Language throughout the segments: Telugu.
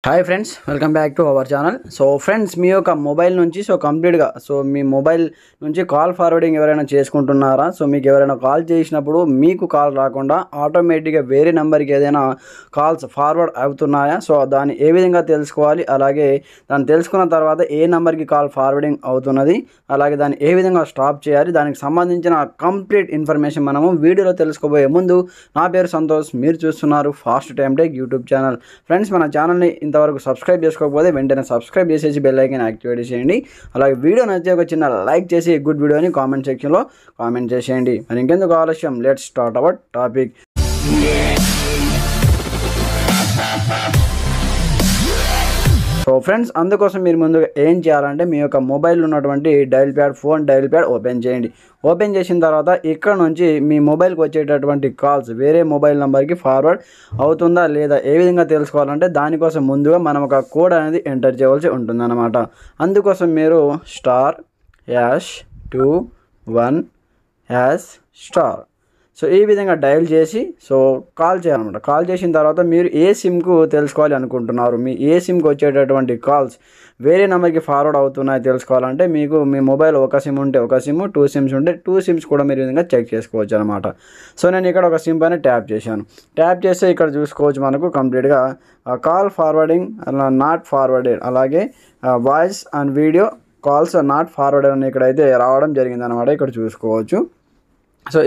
Hi friends, welcome back to our channel. So friends, మీ యొక్క మొబైల్ నుంచి కంప్లీట్గా మీ మొబైల్ నుంచి కాల్ ఫార్వర్డింగ్ ఎవరైనా చేసుకుంటున్నారా? మీకు ఎవరైనా కాల్ చేసినప్పుడు మీకు కాల్ రాకుండా ఆటోమేటిక్గా వేరే నెంబర్కి ఏదైనా కాల్స్ ఫార్వర్డ్ అవుతున్నాయా? దాన్ని ఏ విధంగా తెలుసుకోవాలి, అలాగే దాన్ని తెలుసుకున్న తర్వాత ఏ నెంబర్కి కాల్ ఫార్వర్డింగ్ అవుతున్నది, అలాగే దాన్ని ఏ విధంగా స్టాప్ చేయాలి, దానికి సంబంధించిన కంప్లీట్ ఇన్ఫర్మేషన్ మనము వీడియోలో తెలుసుకోబోయే ముందు, నా పేరు సంతోష్, మీరు చూస్తున్నారు fast time tech YouTube channel. Friends, మన ఛానల్ని ఇంతవరకు సబ్స్క్రైబ్ చేసుకోకపోతే వెంటనే సబ్స్క్రైబ్ చేసేసి బెల్ ఐకాన్ యాక్టివేట్ చేయండి. అలాగే వీడియో నచ్చితే ఒక చిన్న లైక్ చేసి గుడ్ వీడియోని కామెంట్ సెక్షన్లో కామెంట్ చేసేయండి. మరి ఇంకెందుకు ఆలస్యం, let's start our topic. Friends, అందుకోసం మీరు ముందుగా ఏం చేయాలంటే మీ యొక్క మొబైల్ ఉన్నటువంటి ఫోన్ డైల్ ప్యాడ్ ఓపెన్ చేయండి. ఓపెన్ చేసిన తర్వాత ఇక్కడ నుంచి మీ మొబైల్కి వచ్చేటటువంటి కాల్స్ వేరే మొబైల్ నెంబర్కి ఫార్వర్డ్ అవుతుందా లేదా ఏ విధంగా తెలుసుకోవాలంటే దానికోసం ముందుగా మనం ఒక కోడ్ అనేది ఎంటర్ చేయవలసి ఉంటుందన్నమాట. అందుకోసం మీరు *21# ఈ విధంగా డయల్ చేసి కాల్ చేయాలన్నమాట. కాల్ చేసిన తర్వాత మీరు ఏ సిమ్కు తెలుసుకోవాలి అనుకుంటున్నారు, మీ ఏ సిమ్కి వచ్చేటటువంటి కాల్స్ వేరే నెంబర్కి ఫార్వర్డ్ అవుతున్నాయి తెలుసుకోవాలంటే మీకు మీ మొబైల్ ఒక సిమ్ ఉంటే ఒక సిమ్, 2 సిమ్స్ ఉంటే 2 సిమ్స్ కూడా మీరు ఈ విధంగా చెక్ చేసుకోవచ్చు అనమాట. నేను ఇక్కడ ఒక సిమ్ పైన ట్యాప్ చేశాను. ట్యాప్ చేస్తే ఇక్కడ చూసుకోవచ్చు మనకు కంప్లీట్గా కాల్ ఫార్వర్డింగ్ నాట్ ఫార్వర్డెడ్, అలాగే voice and video calls not forwarded అని ఇక్కడైతే రావడం జరిగిందనమాట. ఇక్కడ చూసుకోవచ్చు.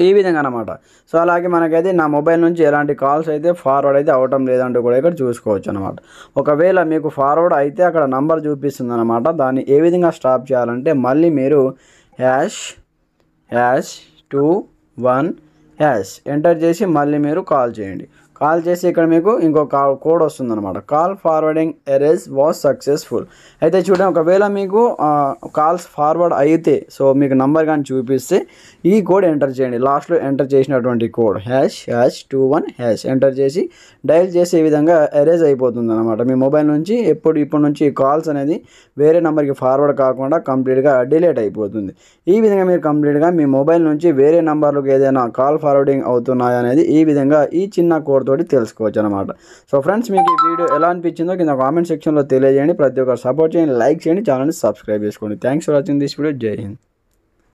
ఈ విధంగా అనమాట. అలాగే మనకైతే నా మొబైల్ నుంచి ఎలాంటి కాల్స్ అయితే ఫార్వర్డ్ అయితే అవటం లేదంటూ కూడా ఇక్కడ చూసుకోవచ్చు అనమాట. ఒకవేళ మీకు ఫార్వర్డ్ అయితే అక్కడ నంబర్ చూపిస్తుంది అనమాట. దాన్ని ఏ విధంగా స్టాప్ చేయాలంటే మళ్ళీ మీరు #21# ఎంటర్ చేసి మళ్ళీ మీరు కాల్ చేయండి. కాల్ చేసి ఇక్కడ మీకు ఇంకో కోడ్ వస్తుందన్నమాట. Call forwarding erase was successful. అయితే చూడండి, ఒకవేళ మీకు కాల్స్ ఫార్వర్డ్ అయితే మీకు నంబర్ కానీ చూపిస్తే ఈ కోడ్ ఎంటర్ చేయండి. లాస్ట్లో ఎంటర్ చేసినటువంటి కోడ్ #21# ఎంటర్ చేసి డయల్ చేసి ఈ విధంగా ఎరేజ్ అయిపోతుంది అనమాట. మీ మొబైల్ నుంచి ఇప్పటి నుంచి కాల్స్ అనేది వేరే నెంబర్కి ఫార్వర్డ్ కాకుండా కంప్లీట్గా డిలీట్ అయిపోతుంది. ఈ విధంగా మీరు కంప్లీట్గా మీ మొబైల్ నుంచి వేరే నెంబర్లకు ఏదైనా కాల్ ఫార్వర్డింగ్ అవుతున్నాయా అనేది ఈ విధంగా ఈ చిన్న కోడ్ తోటి తెలుసుకోవచ్చు అనమాట. ఫ్రెండ్స్, మీకు ఈ వీడియో ఎలా అనిపించిందో కింద కామెంట్ సెక్షన్లో తెలియజేయండి. ప్రతి ఒక్కరు సపోర్ట్ చేయండి, లైక్ చేయండి, ఛానల్ని సబ్స్క్రైబ్ చేసుకోండి. Thanks for watching this video. జై హింద్.